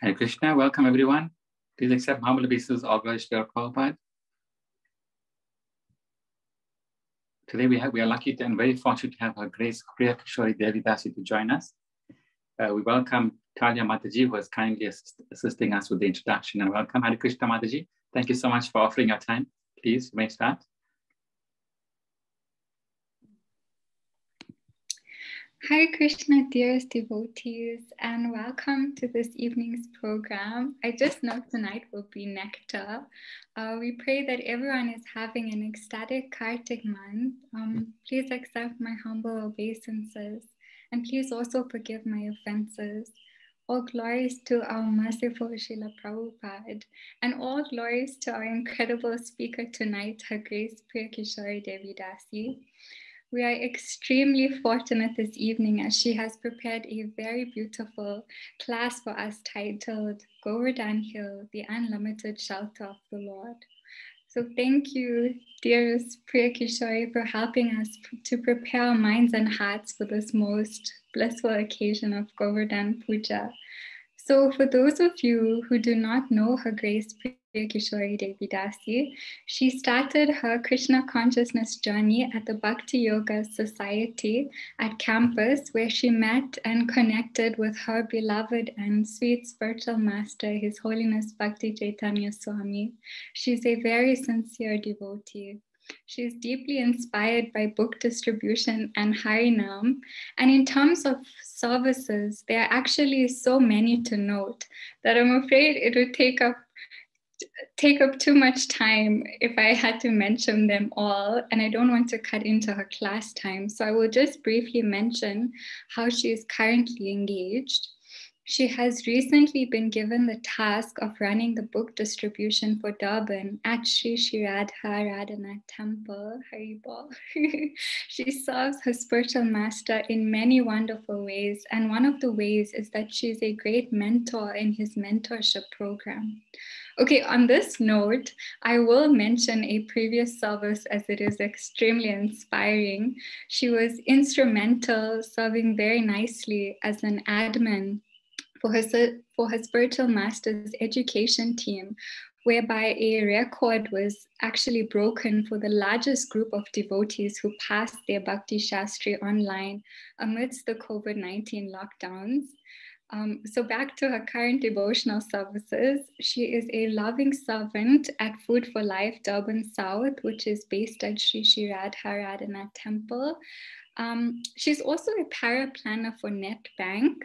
Hare Krishna, welcome everyone. Please accept humble obeisances, all glories to our Prabhupada. Today we are lucky and very fortunate to have Her Grace Priya, Kishori, Devi, Dasi to join us. We welcome Talia Mataji, who is kindly assisting us with the introduction, and welcome Hare Krishna Mataji. Thank you so much for offering your time. Please, you may start. Hare Krishna, dearest devotees, and welcome to this evening's program. I just know tonight will be nectar. We pray that everyone is having an ecstatic Kartik month. Please accept my humble obeisances, and please also forgive my offenses. All glories to our merciful Srila Prabhupada, and all glories to our incredible speaker tonight, Her Grace Priya Kishori Devi Dasi. We are extremely fortunate this evening as she has prepared a very beautiful class for us titled Govardana Hill, the Unlimited Shelter of the Lord. So thank you, dearest Priya Kishori, for helping us to prepare our minds and hearts for this most blissful occasion of Govardhan Puja. So for those of you who do not know Her Grace Priya Kishori Devi Dasi, she started her Krishna consciousness journey at the Bhakti Yoga Society at campus, where she met and connected with her beloved and sweet spiritual master, His Holiness Bhakti Chaitanya Swami. She's a very sincere devotee. She's deeply inspired by book distribution and Harinam. And in terms of services, there are actually so many to note that I'm afraid it would take up too much time if I had to mention them all, and I don't want to cut into her class time. So I will just briefly mention how she is currently engaged. She has recently been given the task of running the book distribution for Durban at Sri Radha Radhanath Temple, Haribol. She serves her spiritual master in many wonderful ways, and one of the ways is that she's a great mentor in his mentorship program. Okay, on this note, I will mention a previous service as it is extremely inspiring. She was instrumental, serving very nicely as an admin for her spiritual master's education team, whereby a record was actually broken for the largest group of devotees who passed their Bhakti Shastri online amidst the COVID-19 lockdowns. So back to her current devotional services. She is a loving servant at Food for Life Durban South, which is based at Sri Radha Radhanath Temple. She's also a paraplanner for NetBank.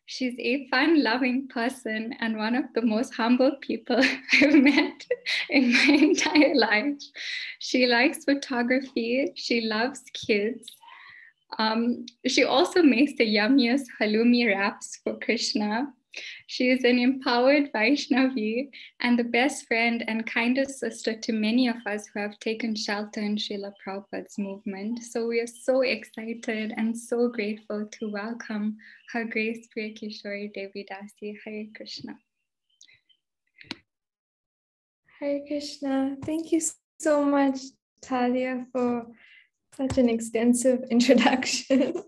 She's a fun-loving person and one of the most humble people I've met in my entire life. She likes photography. She loves kids. She also makes the yummiest halloumi wraps for Krishna. She is an empowered Vaishnavi and the best friend and kindest sister to many of us who have taken shelter in Srila Prabhupada's movement. So we are so excited and so grateful to welcome Her Grace Priya Kishori Devi Dasi. Hare Krishna. Hare Krishna. Thank you so much, Talia, for such an extensive introduction.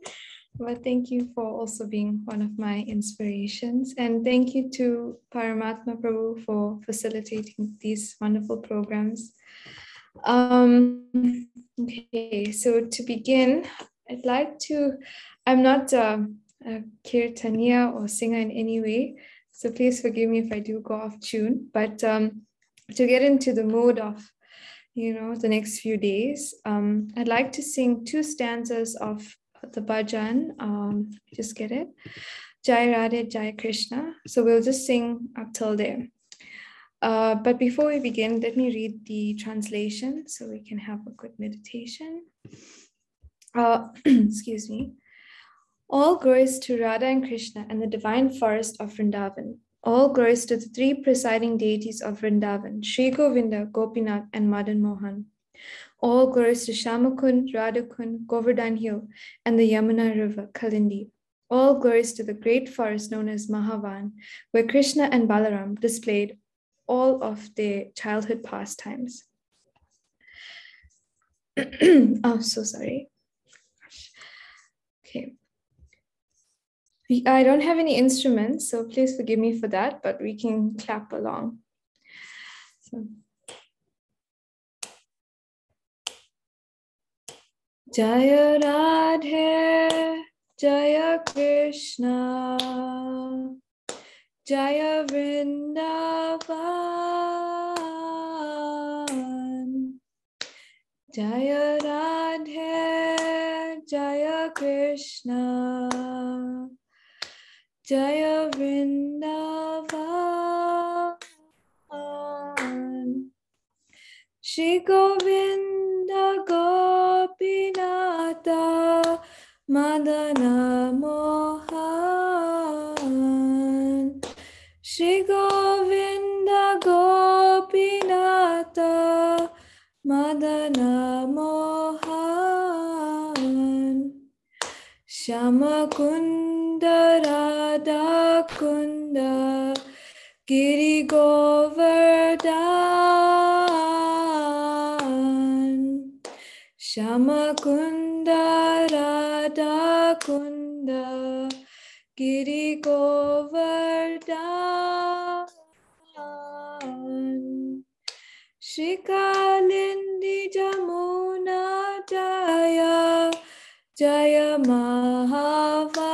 But thank you for also being one of my inspirations. And thank you to Paramatma Prabhu for facilitating these wonderful programs. Okay, so to begin, I'm not a kirtaniya or singer in any way, so please forgive me if I do go off tune. But to get into the mood of the next few days, I'd like to sing 2 stanzas of the bhajan. Just get it. Jai Radhe, Jai Krishna. So we'll just sing up till there. But before we begin, let me read the translation so we can have a good meditation. Excuse me. All glories to Radha and Krishna and the divine forest of Vrindavan. All glories to the 3 presiding deities of Vrindavan, Sri Govinda, Gopinath, and Madan Mohan. All glories to Shamakund, Radhakund, Govardhan Hill, and the Yamuna River, Kalindi. All glories to the great forest known as Mahavan, where Krishna and Balaram displayed all of their childhood pastimes. Oh, so sorry. Okay. I don't have any instruments, so please forgive me for that, but we can clap along. So. Jaya Radhe, Jaya Krishna, Jaya Vrindavan, Jaya Radhe, Jaya Krishna, Jaya Vrindavan, Shri Govinda Gopinata Madana Mohan, Shri Govinda Gopinata Madana Mohan, Shama Kunda Radha Kunda Giri Govardhan, Shama Kunda Radha Kunda Giri Govardhan, Shri Kalindi Jamuna Jaya Jaya Mahavan,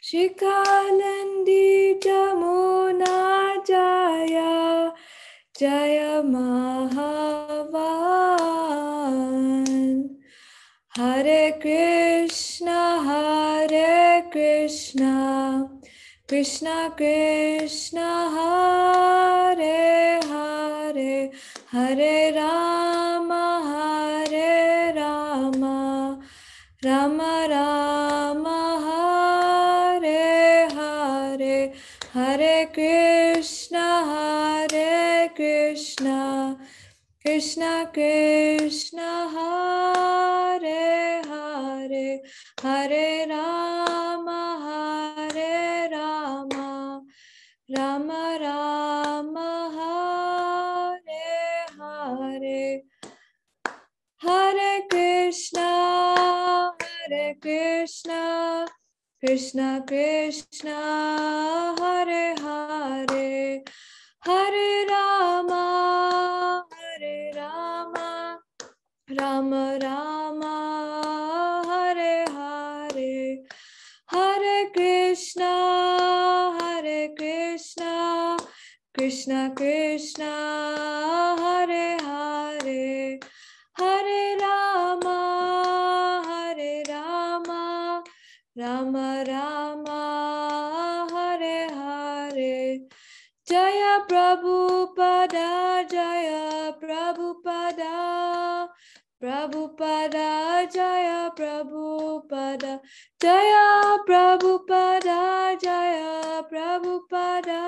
Shri Kalindi Jamuna Jaya Jaya Mahavan, Hare Krishna Krishna Krishna Hare Hare, Hare Rama Rama Rama Hare Hare, Hare Krishna Krishna Krishna Hare Hare, Hare Rama Rama Rama Hare Hare, Hare Krishna Krishna Krishna Hare Hare, Hare Rama Rama Rama Hare Hare, Hare Krishna Krishna Krishna Hare Hare, Hare Rama Rama Rama Hare Hare, Jaya Prabhupada Jaya Prabhupada, Prabhupada Jaya Prabhupada, Jaya Prabhupada Jaya Prabhupada,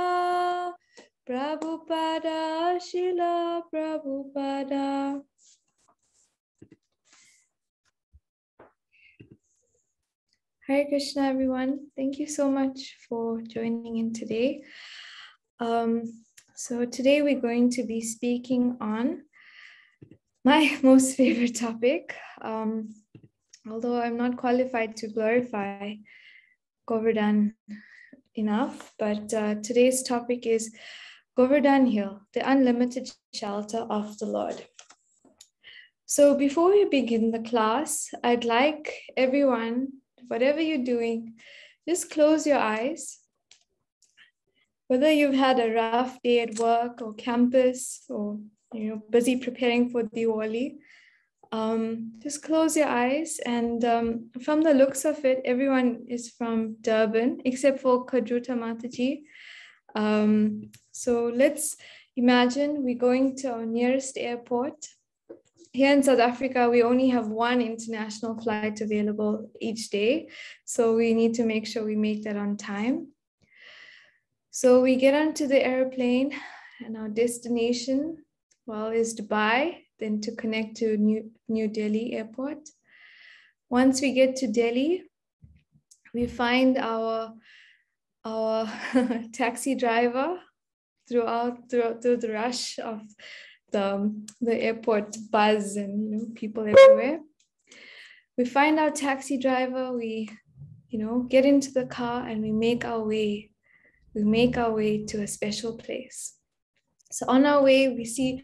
Prabhupada Srila Prabhupada. Hare Krishna, everyone. Thank you so much for joining in today. So today we're going to be speaking on my most favorite topic, although I'm not qualified to glorify Govardhan enough, but today's topic is Govardhan Hill, the unlimited shelter of the Lord. So before we begin the class, I'd like everyone, whatever you're doing, just close your eyes. Whether you've had a rough day at work or campus or busy preparing for Diwali, just close your eyes. And from the looks of it, everyone is from Durban except for Kadruta Mataji. So let's imagine we're going to our nearest airport. Here in South Africa, we only have one international flight available each day. So we need to make sure we make that on time. So we get onto the airplane and our destination, is Dubai, then to connect to New Delhi airport. Once we get to Delhi, we find our taxi driver through the rush of the airport buzz and people everywhere. we find our taxi driver, we, get into the car and we make our way to a special place. So on our way, we see,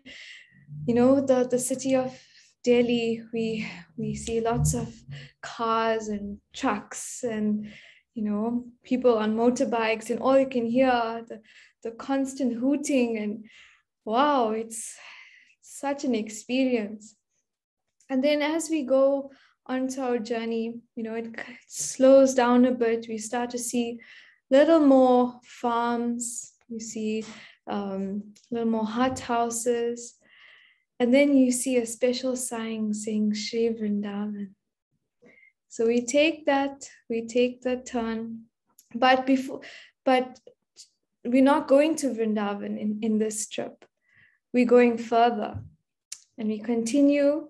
the city of Delhi. We see lots of cars and trucks and, people on motorbikes, and all you can hear the constant hooting, and wow, it's such an experience. And then as we go onto our journey, it slows down a bit. We start to see little more farms. You see little more hut houses. And then you see a special sign saying Shri Vrindavan. So we take that turn. But we're not going to Vrindavan in this trip. We're going further. And we continue.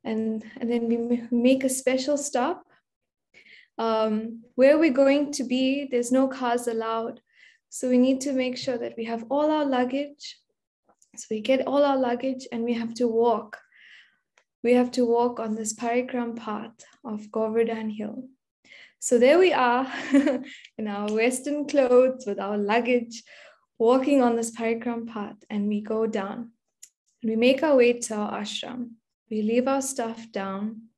And then we make a special stop. Where we're going to be, there's no cars allowed. So we need to make sure that we have all our luggage. So we get all our luggage and we have to walk. We have to walk on this parikram path of Govardhan Hill. So there we are in our Western clothes with our luggage, walking on this parikram path, and we go down. And we make our way to our ashram. We leave our stuff down.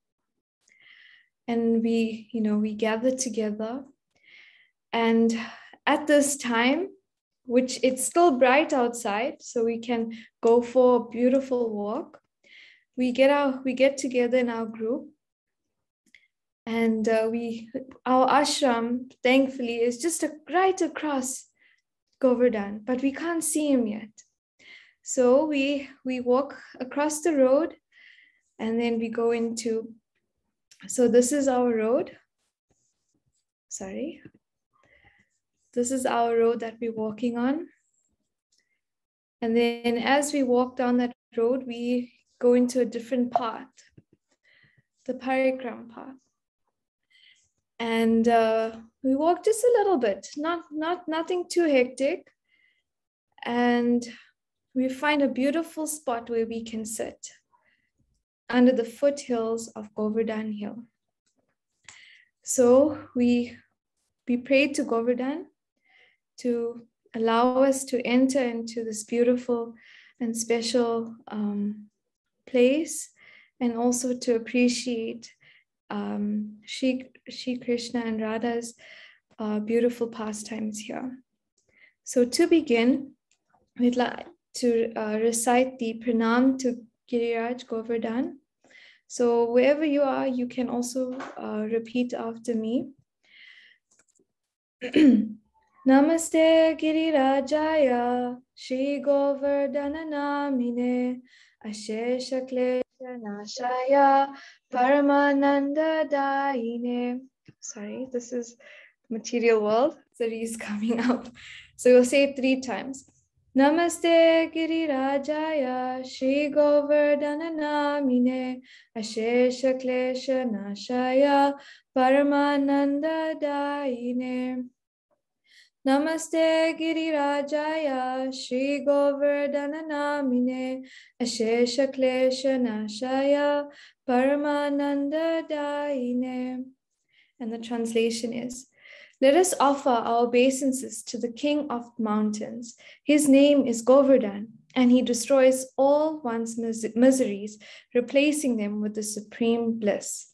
And we gather together. And at this time, which it's still bright outside, so we can go for a beautiful walk, we get together in our group. And our ashram, thankfully, is just right across Govardhan, but we can't see him yet. So we walk across the road, and then we go into. So this is our road. This is our road that we're walking on. And then as we walk down that road, we go into a different path, the parikram path. And we walk just a little bit, nothing too hectic. And we find a beautiful spot where we can sit under the foothills of Govardhan Hill. So we prayed to Govardhan to allow us to enter into this beautiful and special place, and also to appreciate Shri Krishna and Radha's beautiful pastimes here. So to begin, we'd like to recite the Pranam to Giriraj Govardhan. So wherever you are, you can also repeat after me. Namaste Girirajaya Shri Govardhana Namine Ashesha Klesha Nashaya Paramananda Daine. Sorry, this is material world. Sari is coming out. So we'll say it 3 times. Namaste Girirajaya Shri Govardhana Namine Ashesha Klesha Nashaya Paramananda Daine. Namaste Girirajaya Shri Govardhana Namine Ashesha Klesha Nashaya Paramananda Daine. And the translation is, let us offer our obeisances to the King of mountains. His name is Govardhan, and he destroys all one's miseries, replacing them with the supreme bliss.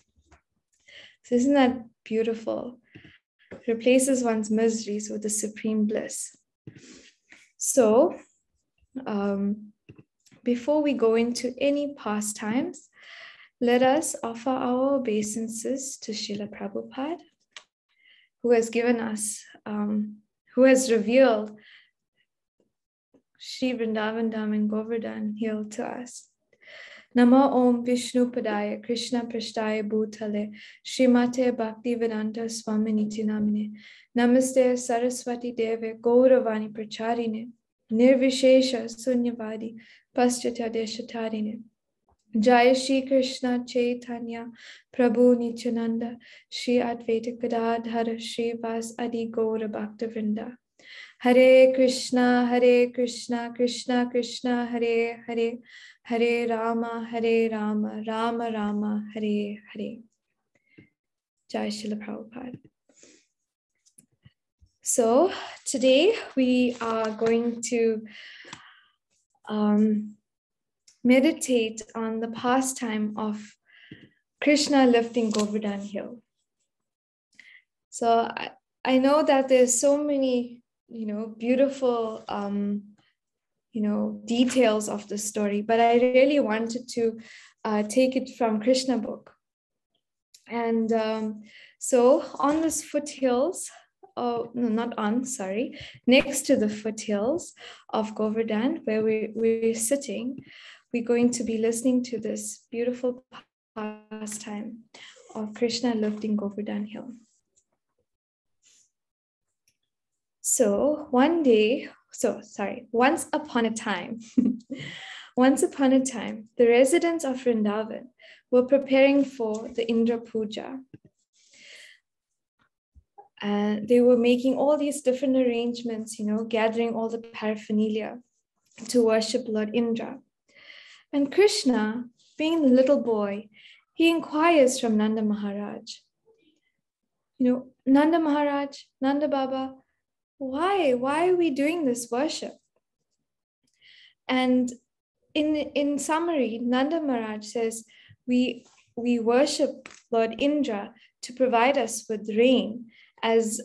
So isn't that beautiful? Replaces one's miseries with the supreme bliss. So, before we go into any pastimes, let us offer our obeisances to Srila Prabhupada, who has given us, who has revealed Shri Vrindavan Dham and Govardhan Hill to us. Nama Om Vishnu Padaya Krishna Prashtaya Bhutale Srimate Bhaktivedanta Swaminiti Namine Namaste Saraswati Deve Gauravani Pracharine Nirvishesha Sunyavadi Paschatya Deshatarine Jaya Shri Krishna Chaitanya Prabhu Nityananda Shri Advaita Gadadhara Shri Vas Adi Gaura Bhakta Vrinda Hare Krishna, Krishna Krishna, Hare Hare, Hare Rama, Rama Rama, Hare Hare. Jai Srila Prabhupada. So today we are going to meditate on the pastime of Krishna lifting Govardhana hill. So I know that there's so many, beautiful, details of the story, but I really wanted to take it from Krishna book. And so on this foothills, next to the foothills of Govardhan, where we're sitting, we're going to be listening to this beautiful pastime of Krishna lifting Govardhan hill. So once upon a time, the residents of Vrindavan were preparing for the Indra Puja. And they were making all these different arrangements, gathering all the paraphernalia to worship Lord Indra. And Krishna, being the little boy, he inquires from Nanda Maharaj, Nanda Maharaj, Nanda Baba, why are we doing this worship? And in summary, Nanda Maharaj says, we worship Lord Indra to provide us with rain, as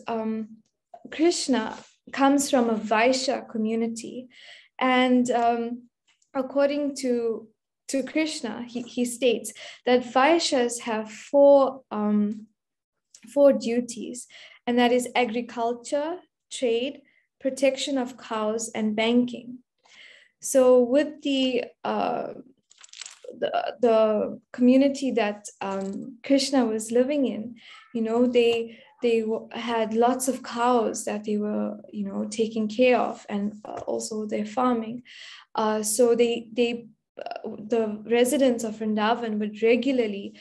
Krishna comes from a Vaishya community. And according to Krishna, he states that Vaishyas have four duties, and that is agriculture, trade, protection of cows, and banking. So with the community that Krishna was living in, they had lots of cows that they were, taking care of, and also their farming. So the residents of Vrindavan would regularly,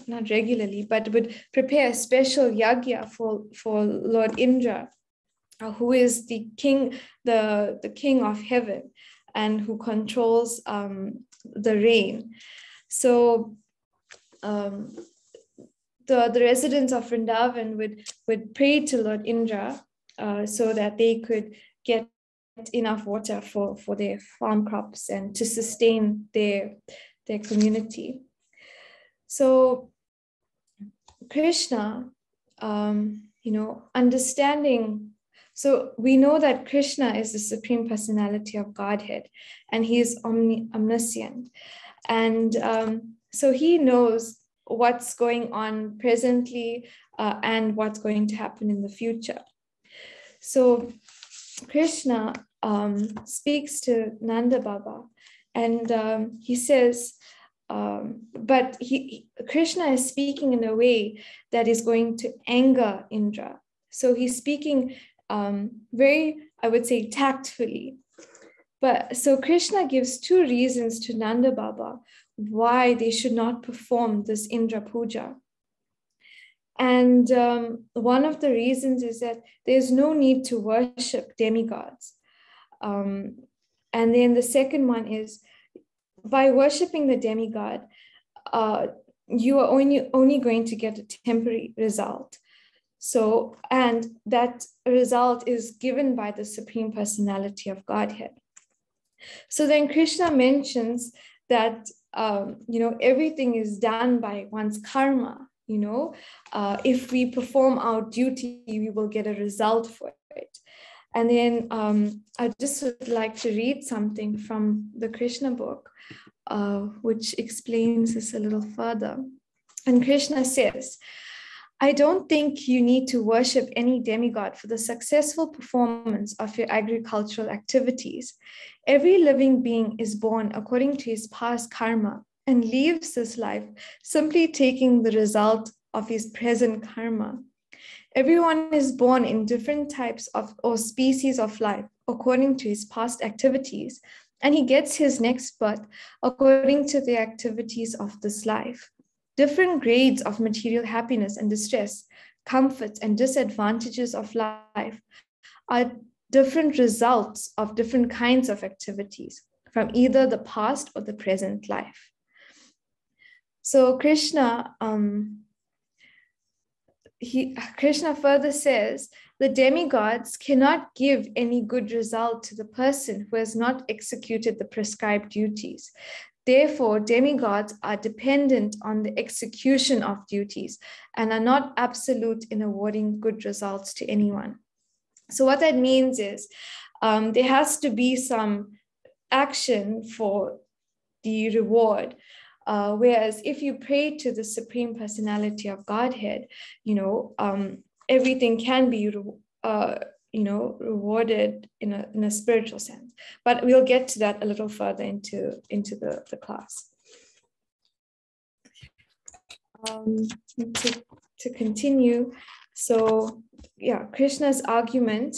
not regularly, but would prepare a special yagya for Lord Indra, who is the king of heaven, and who controls the rain. So the residents of Vrindavan would pray to Lord Indra so that they could get enough water for their farm crops and to sustain their community. So Krishna, understanding. So we know that Krishna is the Supreme Personality of Godhead, and he is omniscient. And so he knows what's going on presently and what's going to happen in the future. So Krishna speaks to Nanda Baba, and he says, but Krishna is speaking in a way that is going to anger Indra. So he's speaking very, I would say, tactfully. But so Krishna gives two reasons to Nanda Baba why they should not perform this Indra Puja. And one of the reasons is that there's no need to worship demigods. And then the second one is, by worshiping the demigod, you are only going to get a temporary result. So, and that result is given by the Supreme Personality of Godhead. So then Krishna mentions that, everything is done by one's karma. If we perform our duty, we will get a result for it. And then I just would like to read something from the Krishna book, which explains this a little further. And Krishna says, I don't think you need to worship any demigod for the successful performance of your agricultural activities. Every living being is born according to his past karma and leaves this life simply taking the result of his present karma. Everyone is born in different types of or species of life according to his past activities, and he gets his next birth according to the activities of this life. Different grades of material happiness and distress comforts, and disadvantages of life are different results of different kinds of activities from either the past or the present life. So Krishna further says, the demigods cannot give any good result to the person who has not executed the prescribed duties. Therefore, demigods are dependent on the execution of duties and are not absolute in awarding good results to anyone. So what that means is there has to be some action for the reward. Whereas if you pray to the Supreme Personality of Godhead, everything can be, rewarded in a spiritual sense. But we'll get to that a little further into the class. To continue, so yeah, Krishna's argument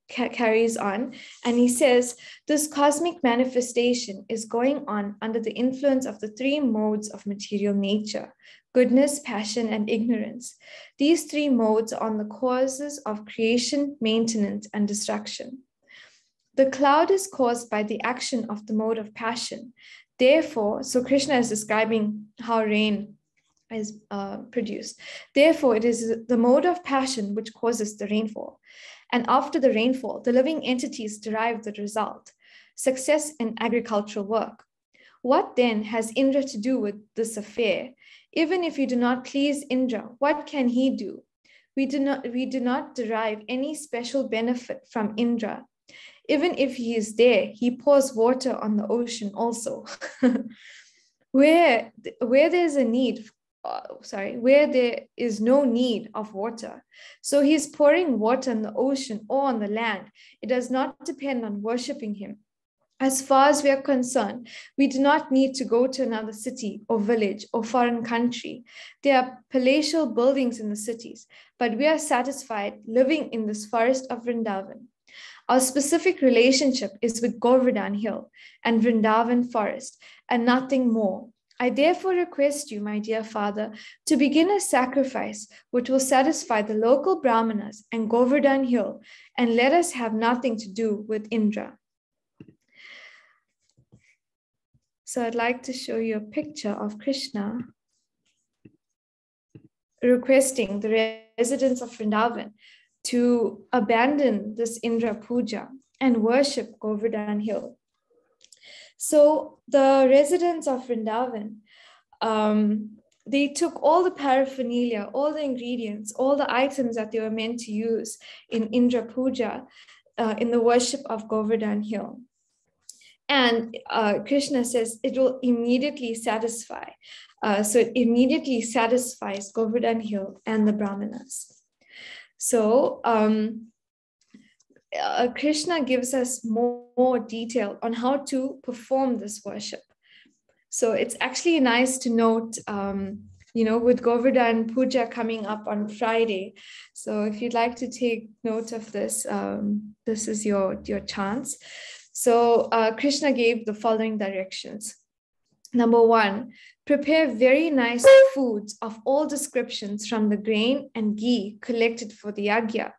carries on, and he says, this cosmic manifestation is going on under the influence of the three modes of material nature: goodness, passion, and ignorance. These three modes are on the causes of creation, maintenance, and destruction. The cloud is caused by the action of the mode of passion. Therefore, so Krishna is describing how rain is produced. Therefore, it is the mode of passion which causes the rainfall. And after the rainfall, the living entities derive the result: success in agricultural work. What then has Indra to do with this affair? Even if you do not please Indra, what can he do? We do not derive any special benefit from Indra. Even if he is there, he pours water on the ocean also. Where there's a need, where there is no need of water, so he's pouring water on the ocean or on the land. It does not depend on worshipping him. As far as we are concerned, we do not need to go to another city or village or foreign country. There are palatial buildings in the cities, but we are satisfied living in this forest of Vrindavan. Our specific relationship is with Govardhan Hill and Vrindavan forest, and nothing more. I therefore request you, my dear father, to begin a sacrifice which will satisfy the local Brahmanas and Govardhan Hill, and let us have nothing to do with Indra. So I'd like to show you a picture of Krishna requesting the residents of Vrindavan to abandon this Indra Puja and worship Govardhan Hill. So the residents of Vrindavan, they took all the paraphernalia, all the ingredients, all the items that they were meant to use in Indra Puja, in the worship of Govardhan Hill. And Krishna says it will immediately satisfy. So it immediately satisfies Govardhan Hill and the Brahmanas. So Krishna gives us more detail on how to perform this worship. So it's actually nice to note, with Govardhan Puja coming up on Friday. So if you'd like to take note of this, this is your chance. So Krishna gave the following directions. Number 1, prepare very nice foods of all descriptions from the grain and ghee collected for the yagya.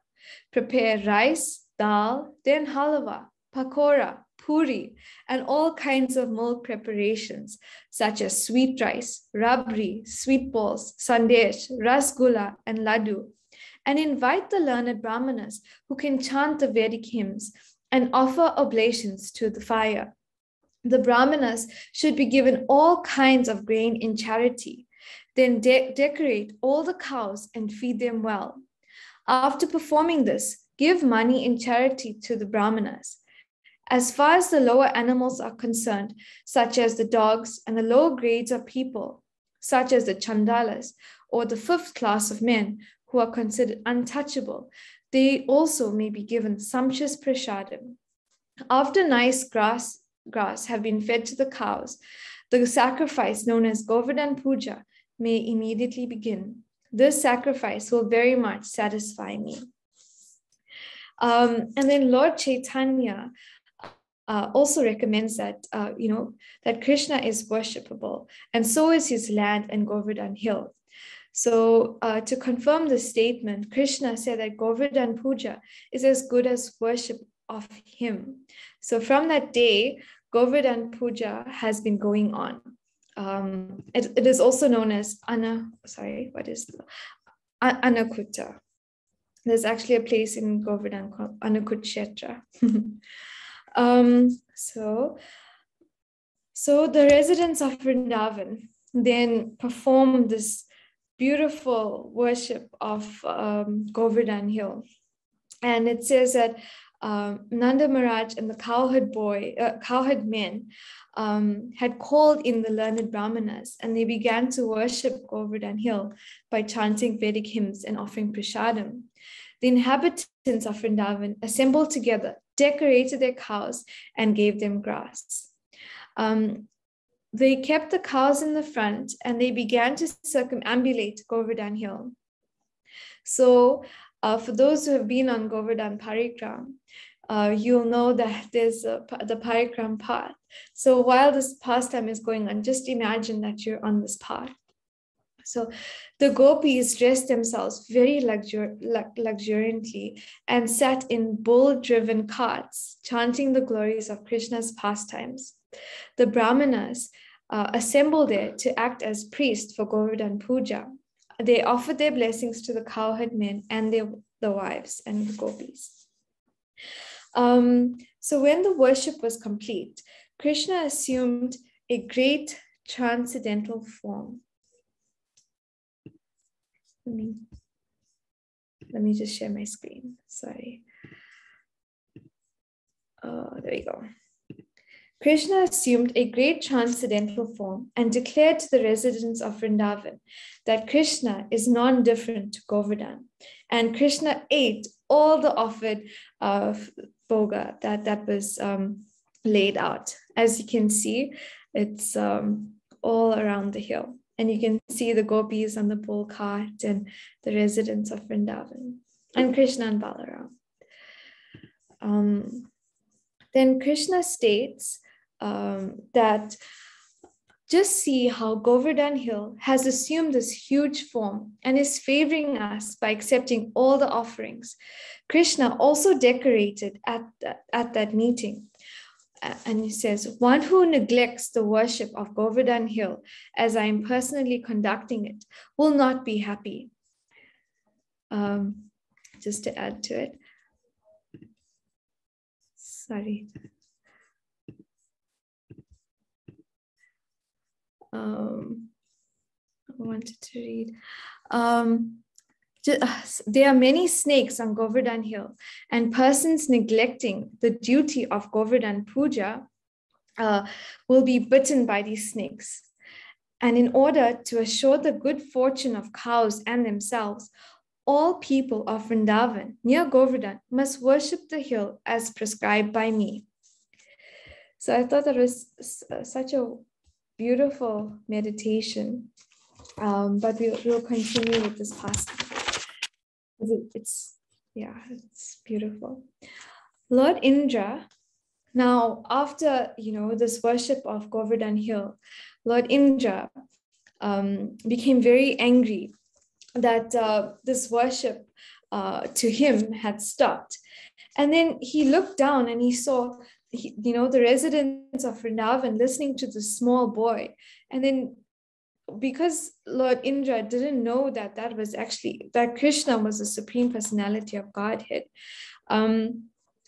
Prepare rice, dal, then halwa, pakora, puri, and all kinds of milk preparations, such as sweet rice, rabri, sweet balls, sandesh, rasgulla, and laddu. And invite the learned Brahmanas who can chant the Vedic hymns and offer oblations to the fire. The Brahmanas should be given all kinds of grain in charity. Then decorate all the cows and feed them well. After performing this, give money in charity to the Brahmanas. As far as the lower animals are concerned, such as the dogs, and the lower grades of people, such as the chandalas, or the 5th class of men who are considered untouchable, they also may be given sumptuous prasadam. After nice grass have been fed to the cows, the sacrifice known as Govardhan Puja may immediately begin. This sacrifice will very much satisfy me. And then Lord Chaitanya also recommends that, that Krishna is worshipable, and so is his land and Govardhan Hill. So to confirm the statement, Krishna said that Govardhan Puja is as good as worship of him. So from that day, Govardhan Puja has been going on. It is also known as Anakutta. There's actually a place in Govardhan called Anakutshetra. So the residents of Vrindavan then perform this beautiful worship of Govardhan Hill. And it says that Nanda Maharaj and the cowherd men had called in the learned Brahmanas, and they began to worship Govardhan Hill by chanting Vedic hymns and offering prasadam. The inhabitants of Vrindavan assembled together, decorated their cows, and gave them grass. They kept the cows in the front, and they began to circumambulate Govardhan Hill. So for those who have been on Govardhan Parikram, you'll know that there's the Parikram path. So while this pastime is going on, just imagine that you're on this path. So the gopis dressed themselves very luxuriantly and sat in bull-driven carts, chanting the glories of Krishna's pastimes. The Brahmanas assembled there to act as priests for Govardhan Puja. They offered their blessings to the cowherd men and the wives and the gopis. So when the worship was complete, Krishna assumed a great transcendental form. Let me just share my screen. Sorry. There we go. Krishna assumed a great transcendental form and declared to the residents of Vrindavan that Krishna is non-different to Govardhan. And Krishna ate all the offered bhoga that was laid out. As you can see, it's all around the hill. And you can see the gopis on the bull cart and the residents of Vrindavan, and Krishna and Balaram. Then Krishna states that just see how Govardhan Hill has assumed this huge form and is favoring us by accepting all the offerings. Krishna also decorated at that meeting. And he says, one who neglects the worship of Govardhan Hill as I am personally conducting it will not be happy. Just to add to it. Sorry. I wanted to read. There are many snakes on Govardhan Hill, and persons neglecting the duty of Govardhan Puja will be bitten by these snakes. And in order to assure the good fortune of cows and themselves, all people of Vrindavan near Govardhan must worship the hill as prescribed by me. So I thought that was such a beautiful meditation, but we'll continue with this pastime. It's beautiful. Lord Indra, now after this worship of Govardhan Hill, Lord Indra became very angry that this worship to him had stopped, and then he looked down and he saw the residents of Vrindavan listening to the small boy, and then because Lord Indra didn't know that Krishna was the Supreme Personality of Godhead,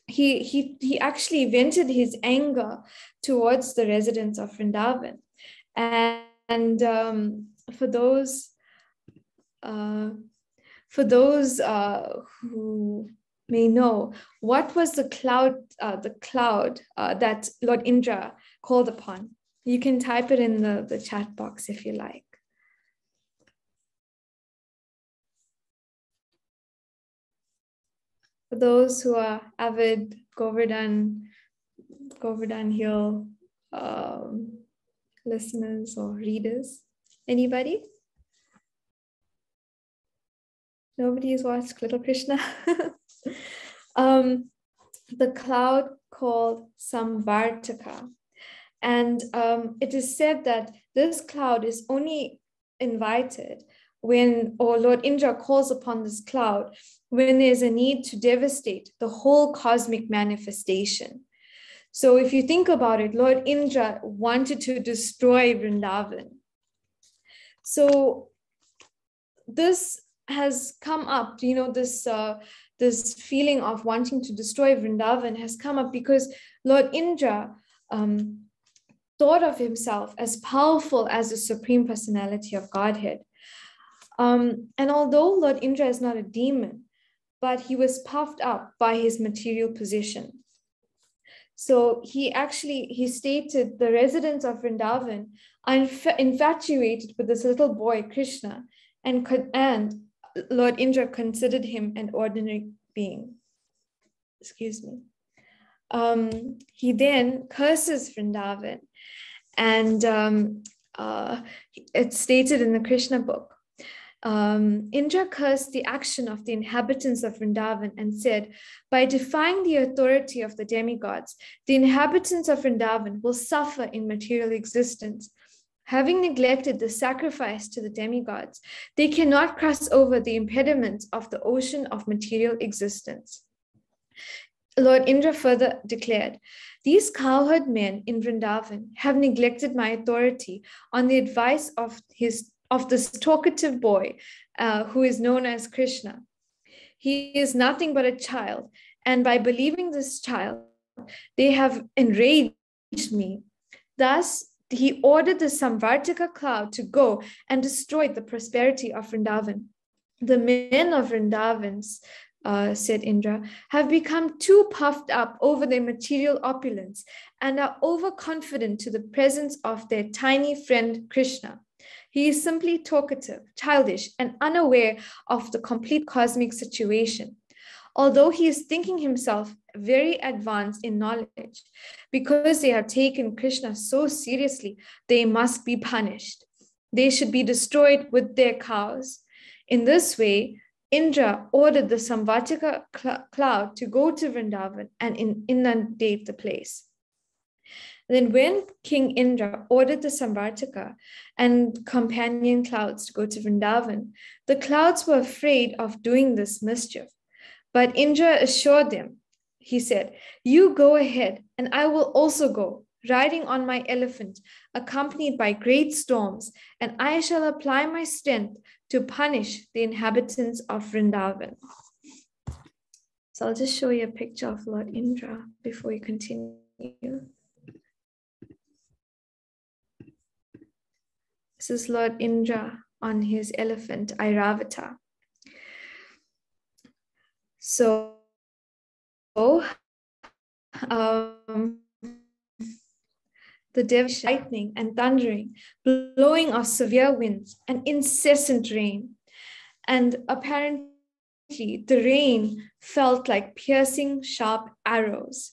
he actually vented his anger towards the residents of Vrindavan. And for those who may know, what was the cloud that Lord Indra called upon? You can type it in the chat box if you like. For those who are avid Govardhan Hill listeners or readers, anybody? Nobody has watched Little Krishna? The cloud called Samvartaka. And it is said that this cloud is only invited Lord Indra calls upon this cloud when there's a need to devastate the whole cosmic manifestation. So if you think about it, Lord Indra wanted to destroy Vrindavan. So this has come up, this feeling of wanting to destroy Vrindavan has come up because Lord Indra thought of himself as powerful as the Supreme Personality of Godhead. And although Lord Indra is not a demon, but he was puffed up by his material position. So he stated the residents of Vrindavan are infatuated with this little boy, Krishna, and Lord Indra considered him an ordinary being. Excuse me. He then curses Vrindavan, and it's stated in the Krishna book. Indra cursed the action of the inhabitants of Vrindavan and said, by defying the authority of the demigods, the inhabitants of Vrindavan will suffer in material existence. Having neglected the sacrifice to the demigods, they cannot cross over the impediments of the ocean of material existence. Lord Indra further declared, these cowherd men in Vrindavan have neglected my authority on the advice of this talkative boy who is known as Krishna. He is nothing but a child, and by believing this child, they have enraged me. Thus, he ordered the Samvartika cloud to go and destroy the prosperity of Vrindavan. The men of Vrindavan, said Indra, have become too puffed up over their material opulence and are overconfident to the presence of their tiny friend Krishna. He is simply talkative, childish, and unaware of the complete cosmic situation. Although he is thinking himself very advanced in knowledge, because they have taken Krishna so seriously, they must be punished. They should be destroyed with their cows. In this way, Indra ordered the Samvartika cloud to go to Vrindavan and inundate the place. Then when King Indra ordered the Samvartika and companion clouds to go to Vrindavan, the clouds were afraid of doing this mischief. But Indra assured them, he said, you go ahead and I will also go, riding on my elephant, accompanied by great storms, and I shall apply my strength to punish the inhabitants of Vrindavan. So I'll just show you a picture of Lord Indra before we continue. This is Lord Indra on his elephant, Airavata. So, the devastation, lightning and thundering, blowing of severe winds and incessant rain. And apparently the rain felt like piercing sharp arrows.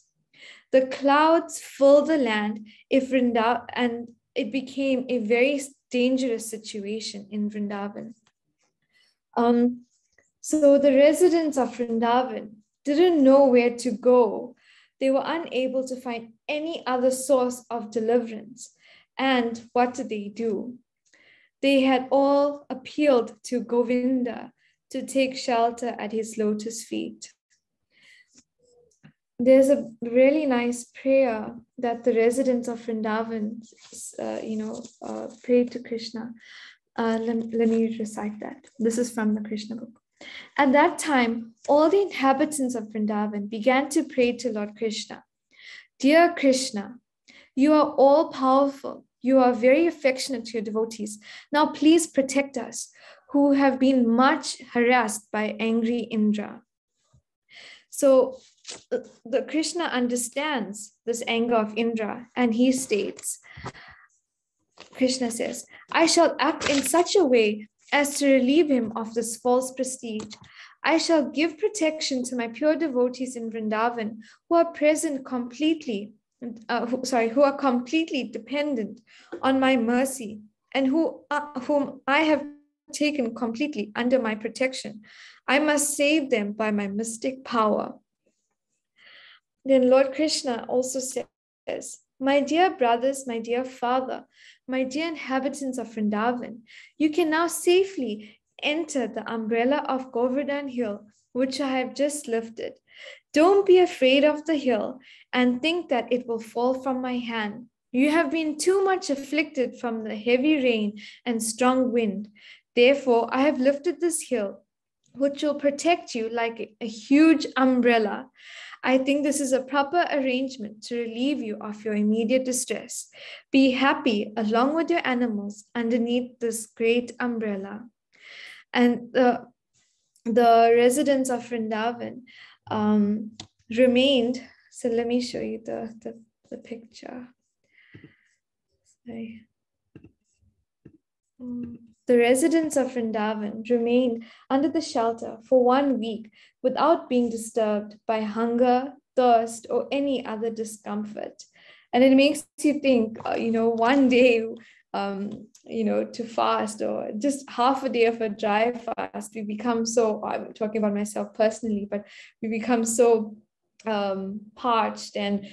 The clouds filled the land and it became a very dangerous situation in Vrindavan. So the residents of Vrindavan didn't know where to go. They were unable to find any other source of deliverance. And what did they do? They had all appealed to Govinda to take shelter at his lotus feet. There's a really nice prayer that the residents of Vrindavan, prayed to Krishna. Let me recite that. This is from the Krishna book. At that time, all the inhabitants of Vrindavan began to pray to Lord Krishna. Dear Krishna, you are all powerful. You are very affectionate to your devotees. Now please protect us, who have been much harassed by angry Indra. So the Krishna understands this anger of Indra, and he states, Krishna says, I shall act in such a way as to relieve him of this false prestige. I shall give protection to my pure devotees in Vrindavan who are who are completely dependent on my mercy and whom I have taken completely under my protection. I must save them by my mystic power. Then Lord Krishna also says, my dear brothers, my dear father, my dear inhabitants of Vrindavan, you can now safely enter the umbrella of Govardhan Hill, which I have just lifted. Don't be afraid of the hill and think that it will fall from my hand. You have been too much afflicted from the heavy rain and strong wind. Therefore, I have lifted this hill, which will protect you like a huge umbrella. I think this is a proper arrangement to relieve you of your immediate distress. Be happy along with your animals underneath this great umbrella. And the residents of Vrindavan remained. So let me show you the picture. Sorry. The residents of Vrindavan remained under the shelter for 1 week without being disturbed by hunger, thirst, or any other discomfort. And it makes you think, one day, to fast or just half a day of a dry fast, we become so, I'm talking about myself personally, but we become so parched and,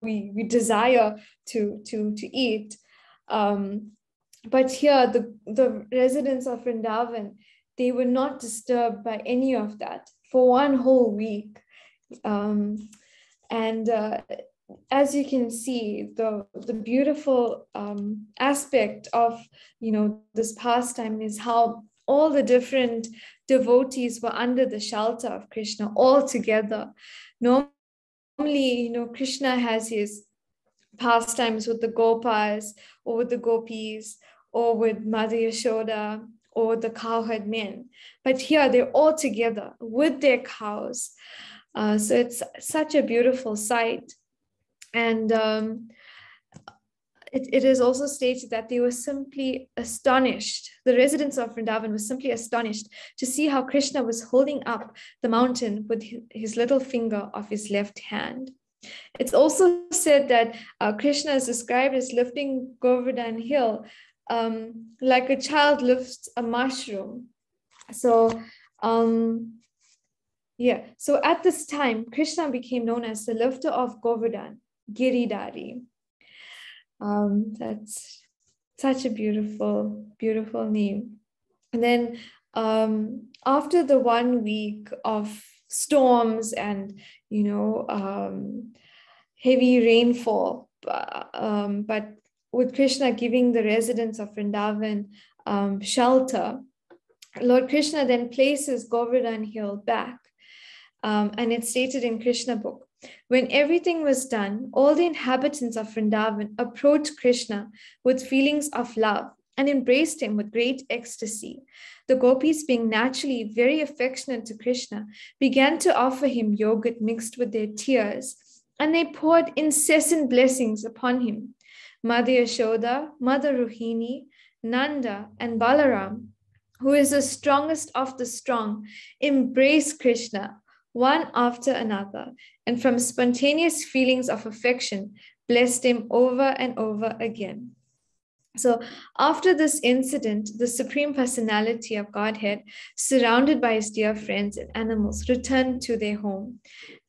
we desire to eat. But here, the residents of Vrindavan, they were not disturbed by any of that for 1 whole week. As you can see, the beautiful aspect of, this pastime is how all the different devotees were under the shelter of Krishna all together. Normally, Krishna has his pastimes with the Gopas or with the Gopis or with Mother Yashoda or the cowherd men. But here they're all together with their cows. So it's such a beautiful sight. And it is also stated that they were simply astonished. The residents of Vrindavan were simply astonished to see how Krishna was holding up the mountain with his little finger of his left hand. It's also said that Krishna is described as lifting Govardhan Hill like a child lifts a mushroom. So, so at this time, Krishna became known as the lifter of Govardhan, Giridhari. That's such a beautiful, beautiful name. And then after the 1 week of storms and, heavy rainfall, but with Krishna giving the residents of Vrindavan shelter, Lord Krishna then places Govardhan Hill back. And it's stated in Krishna book, when everything was done, all the inhabitants of Vrindavan approached Krishna with feelings of love and embraced him with great ecstasy. The gopis, being naturally very affectionate to Krishna, began to offer him yogurt mixed with their tears, and they poured incessant blessings upon him. Mother Yashoda, Mother Rohini, Nanda, and Balaram, who is the strongest of the strong, embraced Krishna one after another, and from spontaneous feelings of affection, blessed him over and over again. So after this incident, the Supreme Personality of Godhead, surrounded by his dear friends and animals, returned to their home.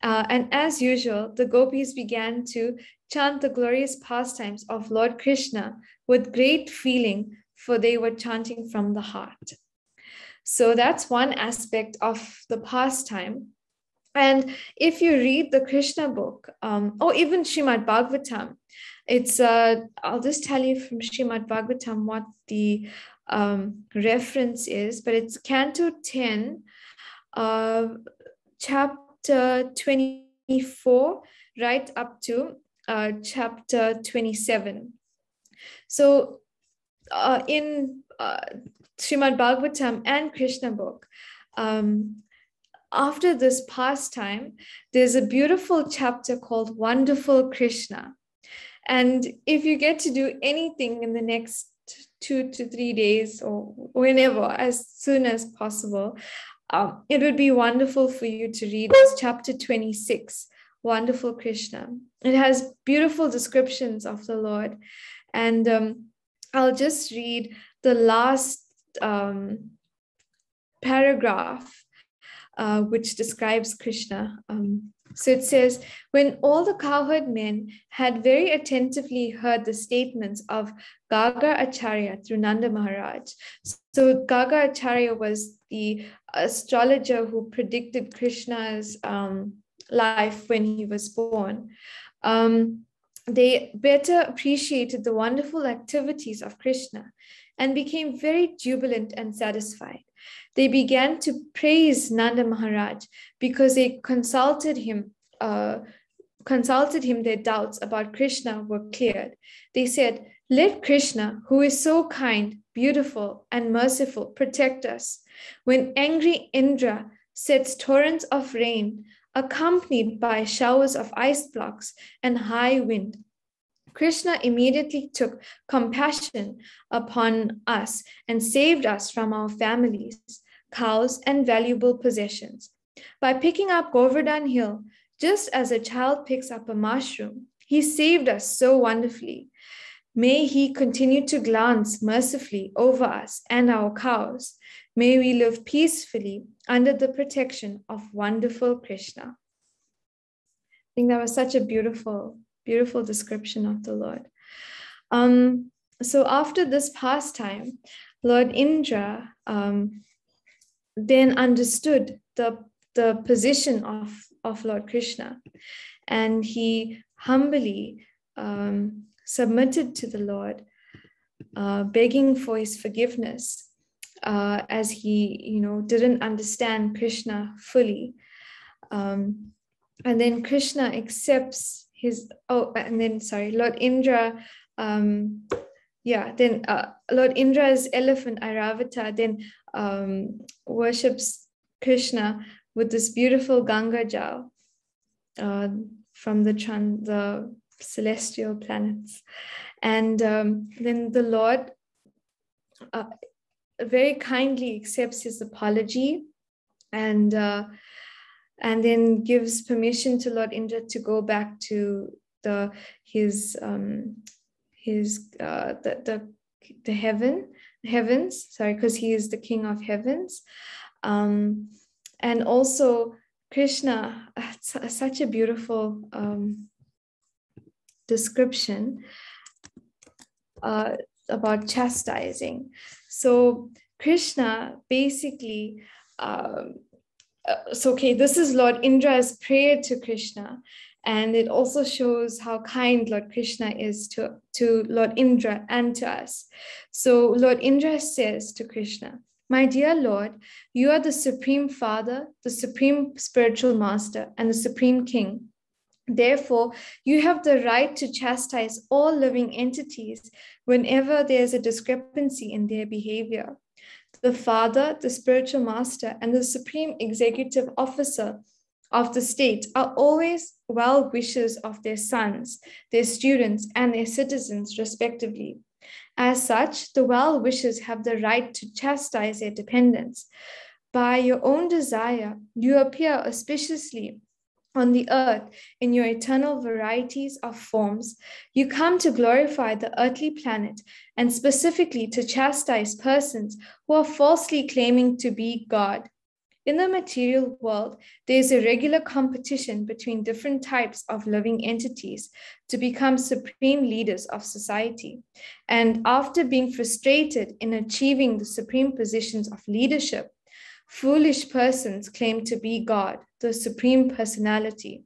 And as usual, the gopis began to chant the glorious pastimes of Lord Krishna with great feeling, for they were chanting from the heart. So that's one aspect of the pastime. And if you read the Krishna book, or even Srimad Bhagavatam, it's, I'll just tell you from Srimad Bhagavatam what the reference is, but it's Canto 10, chapter 24, right up to chapter 27. So in Srimad Bhagavatam and Krishna book, after this pastime, there's a beautiful chapter called Wonderful Krishna. And if you get to do anything in the next 2 to 3 days or whenever, as soon as possible, it would be wonderful for you to read this chapter 26, Wonderful Krishna. It has beautiful descriptions of the Lord. And I'll just read the last paragraph, which describes Krishna. So it says, when all the cowherd men had very attentively heard the statements of Gaga Acharya through Nanda Maharaj, So Gaga Acharya was the astrologer who predicted Krishna's life when he was born. They better appreciated the wonderful activities of Krishna and became very jubilant and satisfied. They began to praise Nanda Maharaj because they consulted him their doubts about Krishna were cleared. They said, "Let Krishna, who is so kind, beautiful, and merciful, protect us. When angry Indra sets torrents of rain, accompanied by showers of ice blocks and high wind, Krishna immediately took compassion upon us and saved us from our families, cows, and valuable possessions. By picking up Govardhan Hill, just as a child picks up a mushroom, he saved us so wonderfully. May he continue to glance mercifully over us and our cows. May we live peacefully under the protection of wonderful Krishna." I think that was such a beautiful, beautiful description of the Lord. So after this pastime, Lord Indra then understood the position of Lord Krishna, and he humbly submitted to the Lord, begging for his forgiveness, as he, didn't understand Krishna fully. And then Krishna accepts Lord Indra, Lord Indra's elephant Airavata then worships Krishna with this beautiful Ganga Jal from the celestial planets. And then the Lord very kindly accepts his apology and then gives permission to Lord Indra to go back to the heavens, because he is the king of heavens. And also Krishna, such a beautiful description about chastising. So Krishna basically, this is Lord Indra's prayer to Krishna, and it also shows how kind Lord Krishna is to Lord Indra and to us. So Lord Indra says to Krishna, "My dear Lord, you are the Supreme Father, the Supreme Spiritual Master, and the Supreme King. Therefore, you have the right to chastise all living entities whenever there's a discrepancy in their behavior. The Father, the Spiritual Master, and the Supreme Executive Officer of the state are always well-wishers of their sons, their students, and their citizens, respectively. As such, the well-wishers have the right to chastise their dependents. By your own desire, you appear auspiciously on the earth in your eternal varieties of forms. You come to glorify the earthly planet and specifically to chastise persons who are falsely claiming to be God. In the material world, there is a regular competition between different types of living entities to become supreme leaders of society. And after being frustrated in achieving the supreme positions of leadership, foolish persons claim to be God, the Supreme Personality.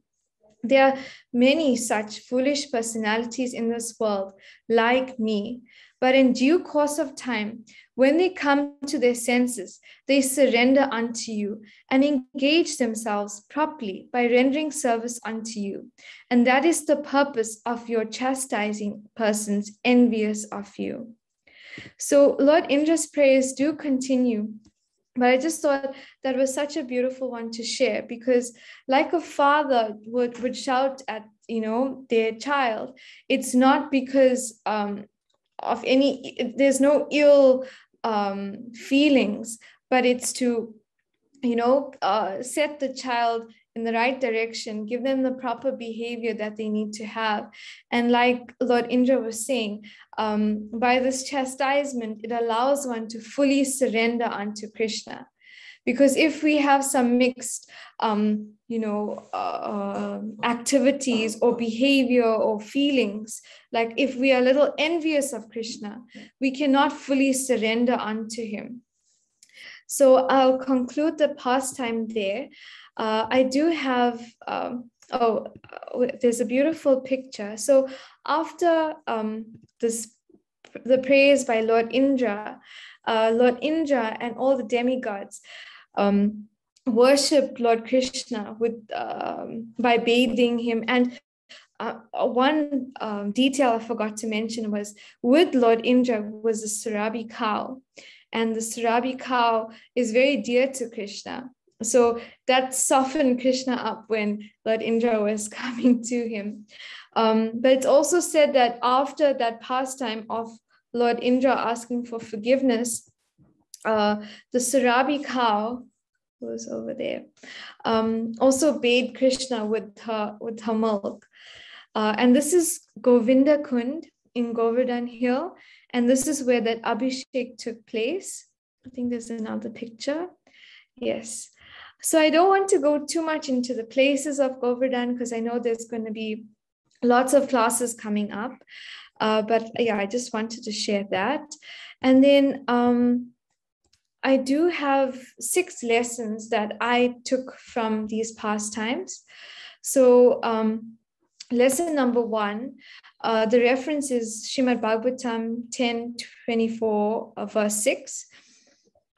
There are many such foolish personalities in this world, like me, but in due course of time, when they come to their senses, they surrender unto you and engage themselves properly by rendering service unto you. And that is the purpose of your chastising persons envious of you." So Lord Indra's prayers do continue, but I just thought that was such a beautiful one to share, because like a father would shout at, their child, it's not because of there's no ill feelings, but it's to, set the child in the right direction, give them the proper behavior that they need to have. And like Lord Indra was saying, by this chastisement, it allows one to fully surrender unto Krishna. Because if we have some mixed, activities or behavior or feelings, like if we are a little envious of Krishna, we cannot fully surrender unto him. So I'll conclude the pastime there. I do have, there's a beautiful picture. So after the praise by Lord Indra and all the demigods worshipped Lord Krishna by bathing him. And one detail I forgot to mention was with Lord Indra was the Surabi cow. And the Surabi cow is very dear to Krishna. So that softened Krishna up when Lord Indra was coming to him. But it's also said that after that pastime of Lord Indra asking for forgiveness, the Surabi cow was over there, also bathed Krishna with her milk. And this is Govinda Kund in Govardhan Hill. And this is where that Abhishek took place. I think there's another picture. Yes. So I don't want to go too much into the places of Govardhan because I know there's going to be lots of classes coming up. But yeah, I just wanted to share that. And then I do have 6 lessons that I took from these pastimes. So lesson number 1, the reference is Srimad Bhagavatam 10:24, verse 6.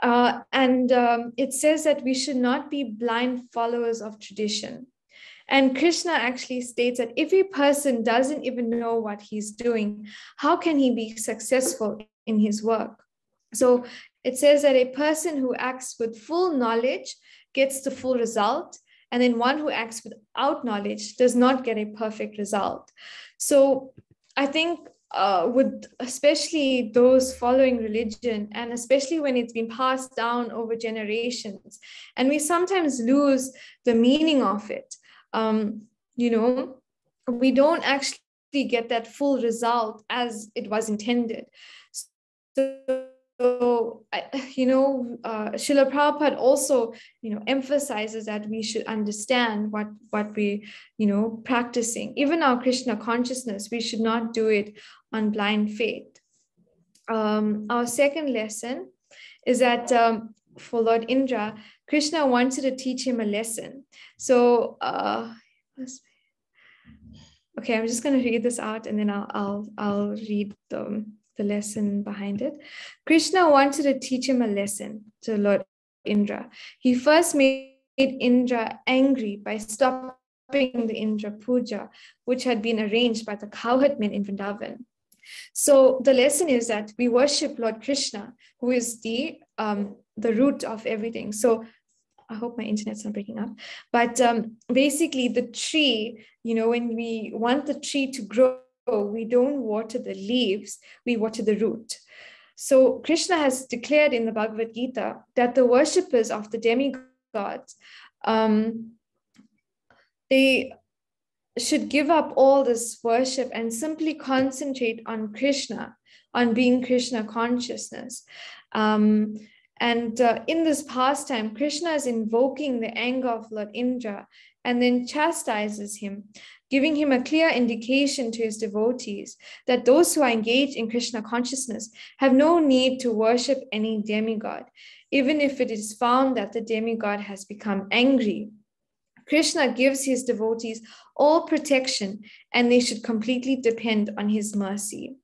And it says that we should not be blind followers of tradition. And Krishna actually states that if a person doesn't even know what he's doing, how can he be successful in his work? So it says that a person who acts with full knowledge gets the full result, and then one who acts without knowledge does not get a perfect result. So I think with especially those following religion, and especially when it's been passed down over generations, and we sometimes lose the meaning of it, we don't actually get that full result as it was intended. So, Srila Prabhupada also, emphasizes that we should understand what we, practicing. Even our Krishna consciousness, we should not do it on blind faith. Our second lesson is that for Lord Indra, Krishna wanted to teach him a lesson. So, okay, I'm just going to read this out, and then I'll read the lesson behind it. Krishna wanted to teach him a lesson to Lord Indra. He first made Indra angry by stopping the Indra Puja, which had been arranged by the cowherd men in Vrindavan. So the lesson is that we worship Lord Krishna, who is the root of everything. So I hope my internet's not breaking up. But basically the tree, when we want the tree to grow, we don't water the leaves, we water the root. So Krishna has declared in the Bhagavad Gita that the worshippers of the demigods, they should give up all this worship and simply concentrate on Krishna, on being Krishna consciousness. And in this pastime, Krishna is invoking the anger of Lord Indra and then chastises him, giving him a clear indication to his devotees that those who are engaged in Krishna consciousness have no need to worship any demigod, even if it is found that the demigod has become angry. Krishna gives his devotees all protection, and they should completely depend on his mercy.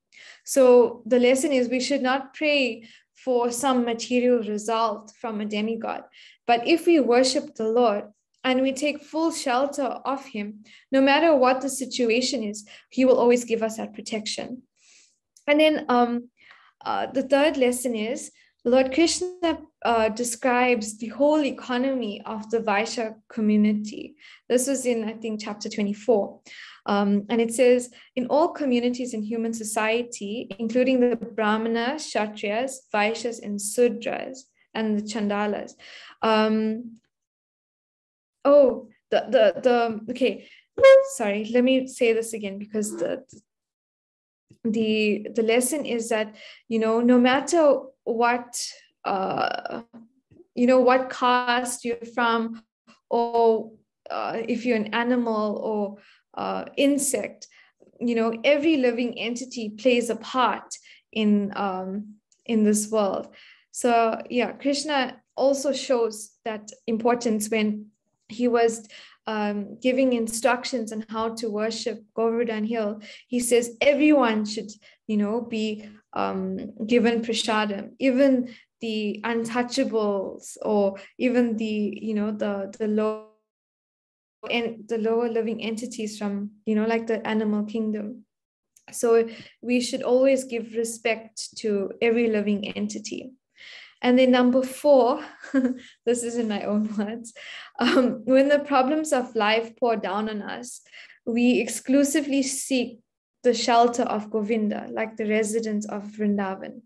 So the lesson is we should not pray for some material result from a demigod, but if we worship the Lord, and we take full shelter of him, no matter what the situation is, he will always give us that protection. And then the third lesson is Lord Krishna describes the whole economy of the Vaishya community. This was in, I think, chapter 24. And it says, in all communities in human society, including the Brahmanas, Kshatriyas, Vaishyas, and Sudras, and the Chandalas, okay, sorry, let me say this again, because the lesson is that, no matter what what caste you're from, or if you're an animal or insect. Every living entity plays a part in this world. So yeah, Krishna also shows that importance when he was giving instructions on how to worship Govardhan Hill. He says everyone should, be given prasadam, even the untouchables, or even the low and the lower living entities from, like the animal kingdom. So we should always give respect to every living entity. And then number 4, this is in my own words, when the problems of life pour down on us, we exclusively seek the shelter of Govinda, like the residents of Vrindavan.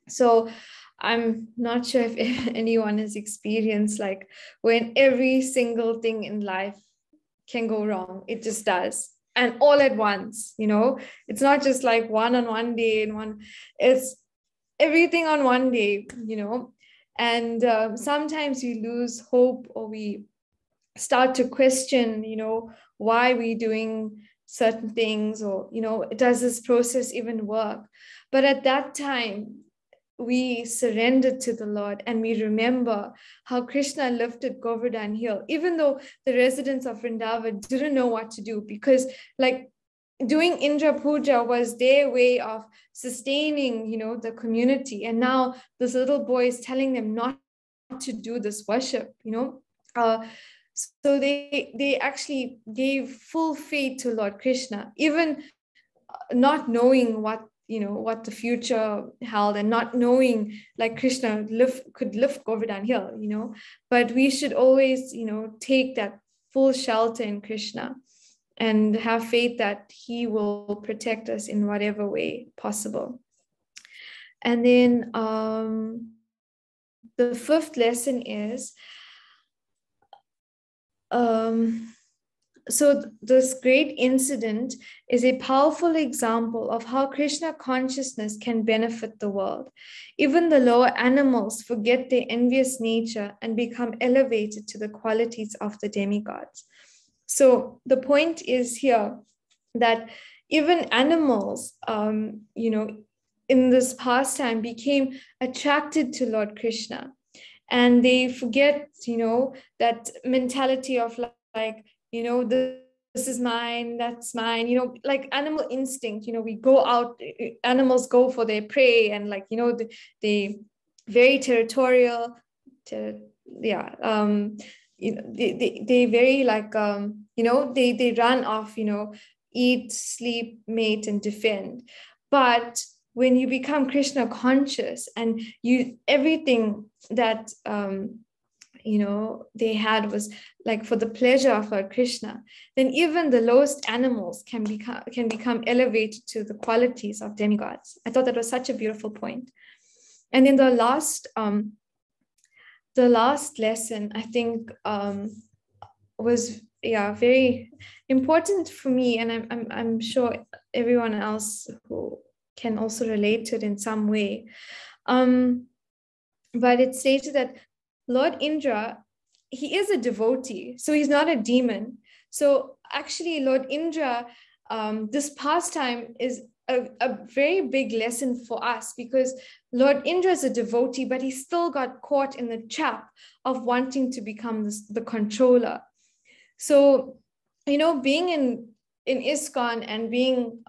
So I'm not sure if anyone has experienced like when every single thing in life can go wrong, it just does. And all at once, it's not just like one on one day and one, it's everything on one day, and sometimes we lose hope, or we start to question, why we doing certain things, or, does this process even work? But at that time, we surrender to the Lord, and we remember how Krishna lifted Govardhan Hill, even though the residents of Vrindavan didn't know what to do, because like doing Indra Puja was their way of sustaining, the community. And now this little boy is telling them not to do this worship, so they actually gave full faith to Lord Krishna, even not knowing what the future held, and not knowing like Krishna could lift Govardhan Hill, but we should always, take that full shelter in Krishna and have faith that he will protect us in whatever way possible. And then the 5th lesson is, so this great incident is a powerful example of how Krishna consciousness can benefit the world. Even the lower animals forget their envious nature and become elevated to the qualities of the demigods. So the point is here that even animals, in this pastime became attracted to Lord Krishna, and they forget, that mentality of like, this is mine, that's mine, like animal instinct, we go out, animals go for their prey, and like, they very territorial, they very like, they run off, eat, sleep, mate, and defend. But when you become Krishna conscious, and everything that they had was like for the pleasure of Lord Krishna, then even the lowest animals can become elevated to the qualities of demigods. I thought that was such a beautiful point. And then the last lesson, I think, was very important for me, and I'm sure everyone else who can also relate to it in some way. But it stated that Lord Indra, he is a devotee, so he's not a demon. So actually, Lord Indra, this pastime is a very big lesson for us, because Lord Indra is a devotee, but he still got caught in the trap of wanting to become the controller. So, being in ISKCON and being,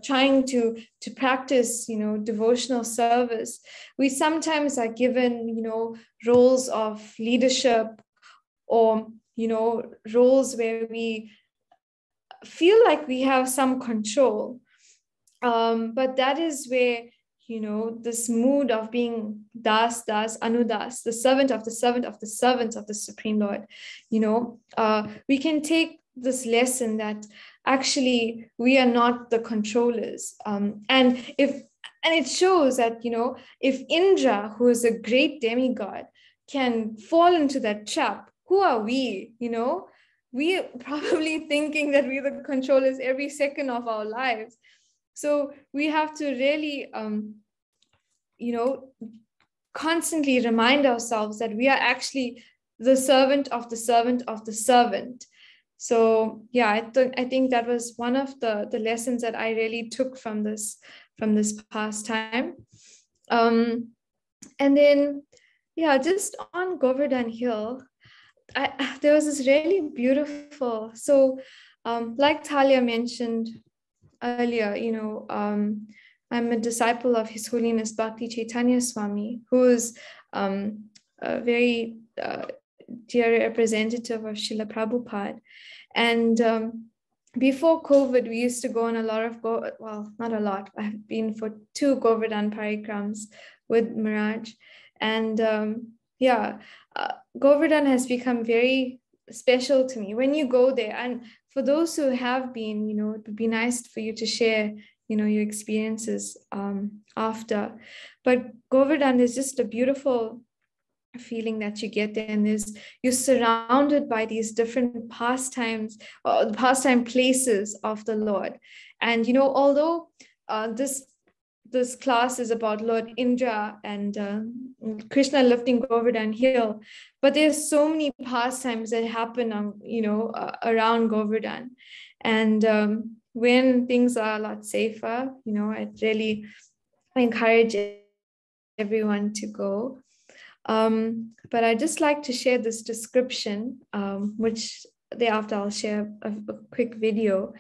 trying to practice, devotional service, we sometimes are given, roles of leadership, or, roles where we feel like we have some control. But that is where, this mood of being Das, Anudas, the servant of the servant of the servant of the Supreme Lord, we can take this lesson that actually we are not the controllers. And it shows that, if Indra, who is a great demigod, can fall into that trap, who are we? We are probably thinking that we're the controllers every second of our lives. So we have to really, constantly remind ourselves that we are actually the servant of the servant of the servant. So yeah, I think that was one of the lessons that I really took from this past time. And then yeah, just on Govardhan Hill, there was this really beautiful, so like Talia mentioned earlier, I'm a disciple of His Holiness Bhakti Chaitanya Swami, who is a very dear representative of Srila Prabhupada. And before COVID, we used to go on a lot of, not a lot, I've been for 2 Govardhan parikrams with Miraj. And Govardhan has become very special to me. When you go there, and for those who have been, it would be nice for you to share, your experiences after. But Govardhan is just a beautiful feeling that you get there, and you're surrounded by these different pastimes, or pastime places of the Lord. And although this class is about Lord Indra and Krishna lifting Govardhan Hill, but there's so many pastimes that happen on, around Govardhan. And when things are a lot safer, I'd really encourage everyone to go. But I just like to share this description, which thereafter I'll share a quick video.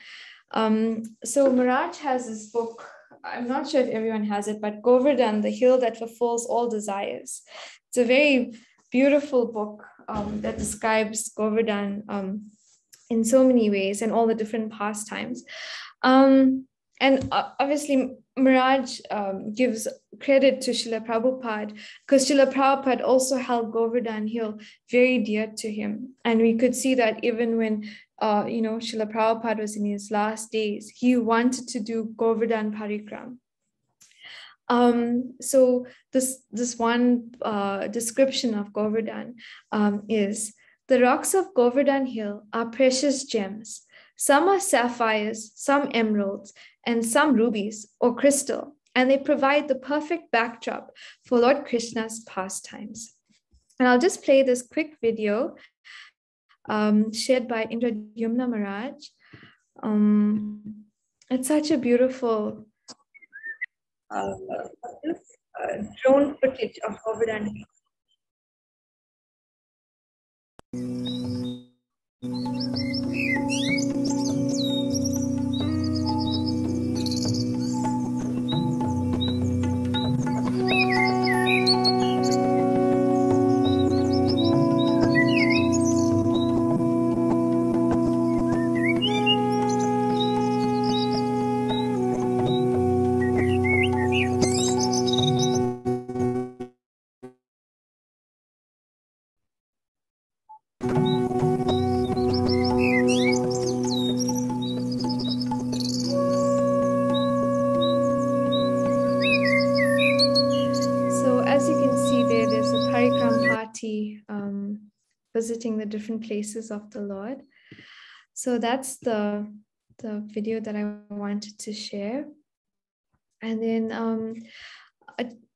So Miraj has this book. I'm not sure if everyone has it, but Govardhan, the hill that fulfills all desires. It's a very beautiful book that describes Govardhan in so many ways and all the different pastimes. And obviously, Miraj gives credit to Srila Prabhupada, because Srila Prabhupada also held Govardhan Hill very dear to him. And we could see that even when Srila Prabhupada was in his last days, he wanted to do Govardhan Parikram. So this one description of Govardhan is, the rocks of Govardhan Hill are precious gems. Some are sapphires, some emeralds, and some rubies or crystal, and they provide the perfect backdrop for Lord Krishna's pastimes. And I'll just play this quick video shared by Indradyumna Maharaj. It's such a beautiful drone footage of Govardhan Hill. Visiting the different places of the Lord. So that's the video that I wanted to share. And then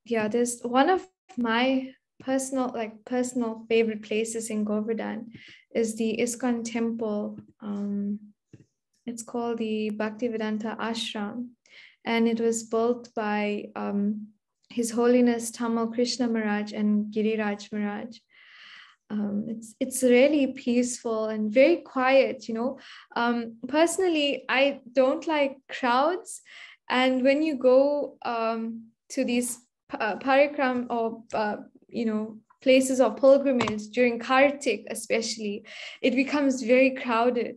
there's one of my personal favorite places in Govardhan is the ISKCON temple. It's called the Bhaktivedanta Ashram, and it was built by His Holiness Tamal Krishna Maharaj and Giriraj Maharaj. It's really peaceful and very quiet, Personally, I don't like crowds. And when you go to these parikram or, places of pilgrimage during Kartik especially, it becomes very crowded.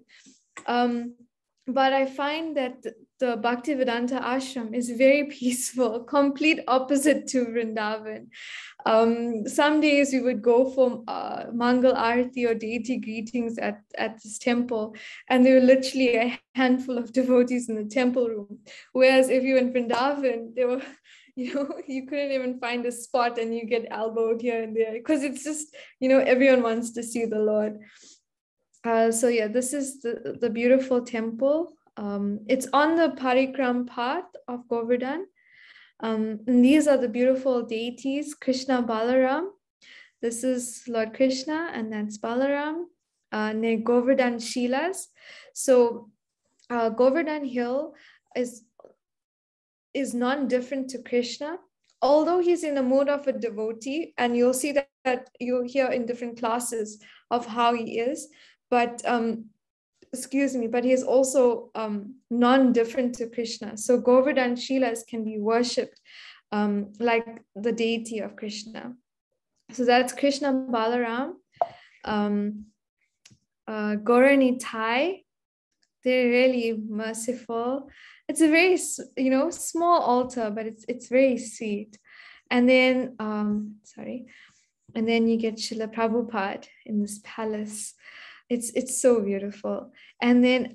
But I find that the Bhaktivedanta Ashram is very peaceful, complete opposite to Vrindavan. Some days we would go for Mangal Aarti or deity greetings at this temple, and there were literally a handful of devotees in the temple room. Whereas if you were in Vrindavan, there were, you couldn't even find a spot, and you get elbowed here and there, because it's just, everyone wants to see the Lord. So yeah, this is the beautiful temple. It's on the Parikram path of Govardhan. And these are the beautiful deities, Krishna Balaram. This is Lord Krishna, and that's Balaram, near Govardhan Shilas. So Govardhan Hill is non-different to Krishna, although he's in the mood of a devotee, and you'll see that you'll hear in different classes of how he is, but but he is also non-different to Krishna. So Govardhan Shilas can be worshipped like the deity of Krishna. So that's Krishna Balaram. Gaurani Thai, they're really merciful. It's a very, small altar, but it's very sweet. And then, and then you get Srila Prabhupada in this palace. It's so beautiful. And then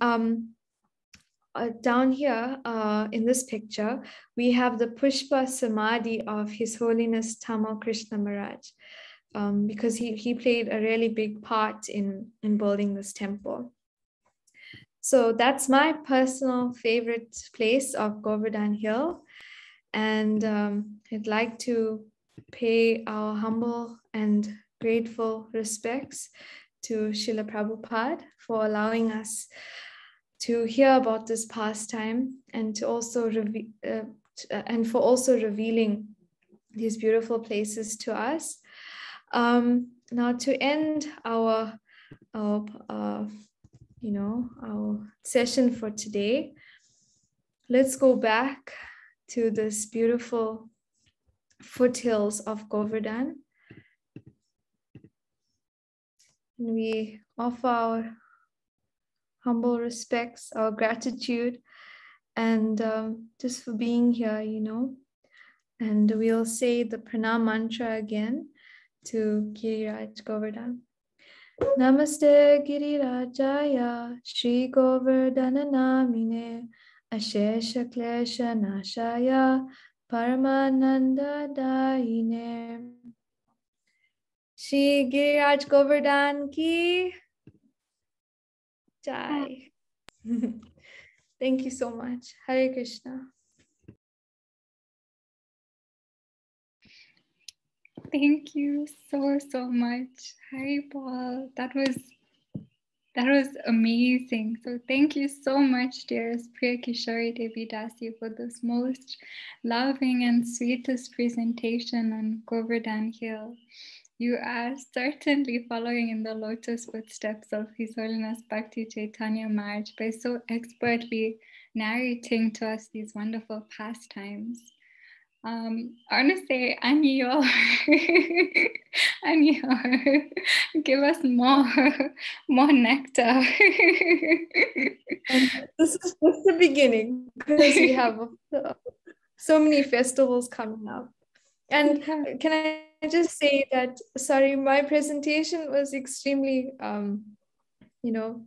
down here in this picture, we have the Pushpa Samadhi of His Holiness Tamal Krishna Maharaj, because he played a really big part in building this temple. So that's my personal favorite place of Govardhan Hill. And I'd like to pay our humble and grateful respects to Srila Prabhupada for allowing us to hear about this pastime, and to also for also revealing these beautiful places to us. Now to end our session for today, let's go back to this beautiful foothills of Govardhan. And we offer our humble respects, our gratitude, and just for being here, And we'll say the pranam mantra again to Giriraj Govardhan. Namaste Girirajaya Shri Govardhana Namine Ashesha Klesha Nashaya Paramananda Daine. Shri Giriraj Govardhan ki Jai. Thank you so much. Hare Krishna. Thank you so much, Hari Paul. That was amazing. So thank you so much, dearest Priya, Kishori, Devi, Dasi, for this most loving and sweetest presentation on Govardhan Hill. You are certainly following in the lotus footsteps of His Holiness Bhakti Chaitanya Maharaj by so expertly narrating to us these wonderful pastimes. I want to say, Anyo, give us more nectar. And this is just the beginning, because we have so many festivals coming up. And can I just say that, sorry, my presentation was extremely,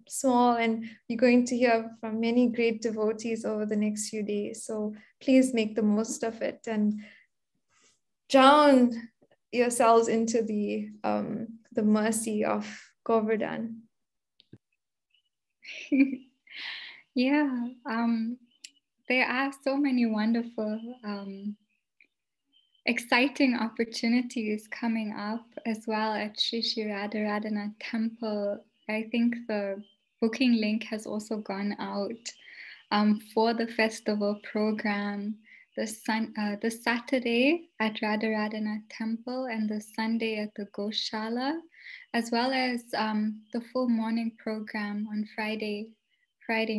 small, and you're going to hear from many great devotees over the next few days. So please make the most of it and drown yourselves into the mercy of Govardhan. Yeah, there are so many wonderful exciting opportunities coming up as well at Sri Sri Radharana Temple. I think the booking link has also gone out for the festival program. The Saturday at Radharana Temple and the Sunday at the Goshala, as well as the full morning program on Friday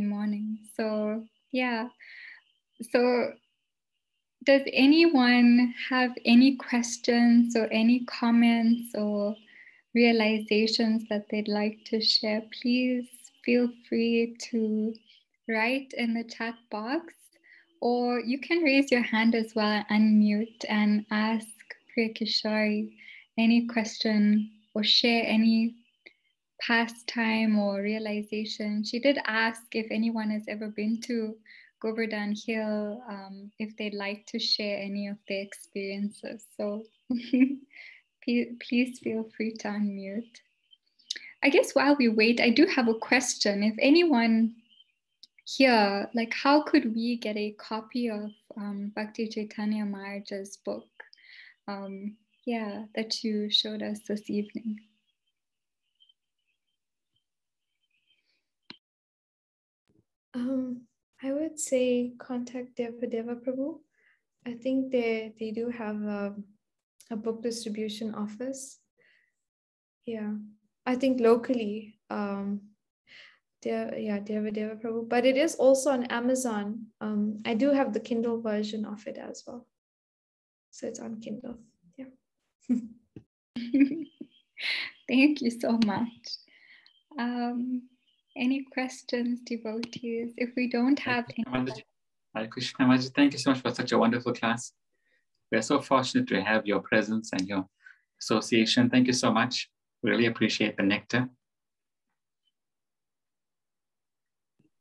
morning. So yeah, so does anyone have any questions or any comments or realizations that they'd like to share? Please feel free to write in the chat box, or you can raise your hand as well, unmute, and ask Priya Kishori any question or share any pastime or realization. She did ask if anyone has ever been to Govardhan Hill, if they'd like to share any of their experiences. So please feel free to unmute. I guess while we wait, I do have a question. If anyone here, like, how could we get a copy of Bhakti Chaitanya Maharaj's book, that you showed us this evening. I would say contact Deva Prabhu. I think they do have a book distribution office. Yeah, I think locally, Deva Prabhu, but it is also on Amazon. I do have the Kindle version of it as well, so it's on Kindle. Yeah. Thank you so much. Any questions, devotees? If we don't have any. Hare Krishna, Mataji, thank you so much for such a wonderful class. We're so fortunate to have your presence and your association. Thank you so much. Really appreciate the nectar.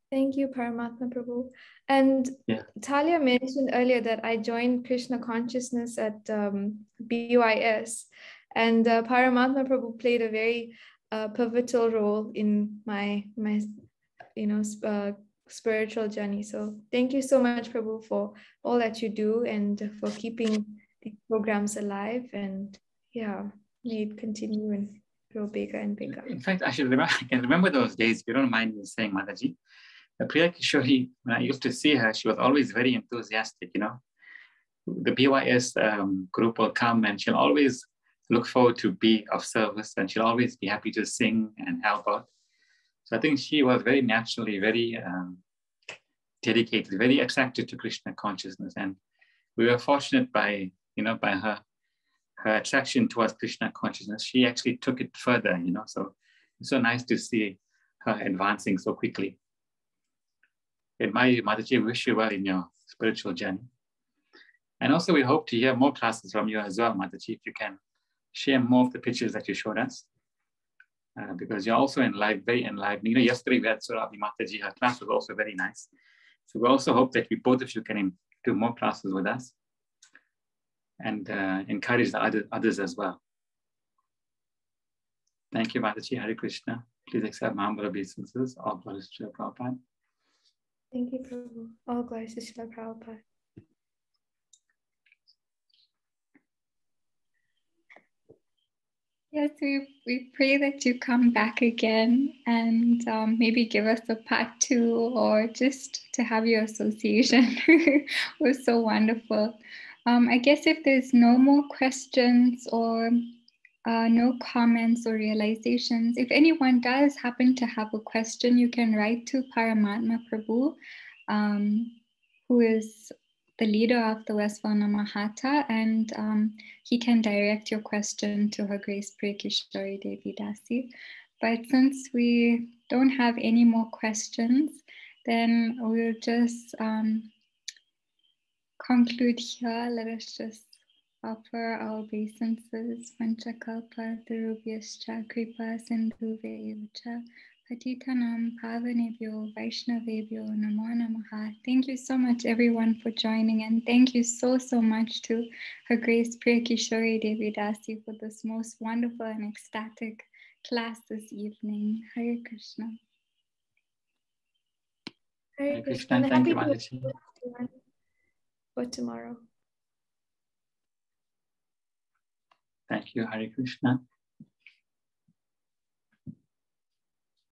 Thank you, Paramatma Prabhu. And Talia mentioned earlier that I joined Krishna consciousness at BYS, and Paramatma Prabhu played a very pivotal role in my spiritual journey. So thank you so much, Prabhu, for all that you do and for keeping these programs alive. And may it continue and grow bigger and bigger. In fact, I can remember those days. If you don't mind me saying, Mataji, Priya Kishori, when I used to see her, she was always very enthusiastic. The BYS group will come and she'll always look forward to be of service, and she'll always be happy to sing and help out. So I think she was very naturally, very dedicated, very attracted to Krishna consciousness. And we were fortunate by her attraction towards Krishna consciousness. She actually took it further, so it's so nice to see her advancing so quickly. And Mataji, wish you well in your spiritual journey. And also we hope to hear more classes from you as well, Mataji, if you can share more of the pictures that you showed us. Because you're also very enlivening. Yesterday we had Surabhi Mataji, her class was also very nice. So we also hope that both of you can do more classes with us and encourage the others as well. Thank you, Mataji. Hare Krishna. Please accept my humble obeisances. All glories to Srila Prabhupada. Thank you, Prabhu. All glories to Srila Prabhupada. Yes, we pray that you come back again and maybe give us a part 2 or just to have your association. It was so wonderful. I guess if there's no more questions or no comments or realizations, if anyone does happen to have a question, you can write to Paramatma Prabhu, who is the leader of the Westvarna Mahata, and he can direct your question to Her Grace Priya Kishori Devi Dasi. But since we don't have any more questions, then we'll just conclude here. Let us just offer our obeisances. Panchakalpa Tarubhyascha Kripa Sindhuvecha Patitanam Pavanebhyo Vaishnavebhyo Namo Namaha. Thank you so much, everyone, for joining, and thank you so much to Her Grace Priya Kishori Devi Dasi for this most wonderful and ecstatic class this evening. Hare Krishna. Hare Krishna. And thank you, Mataji. For tomorrow. Thank you, Hare Krishna.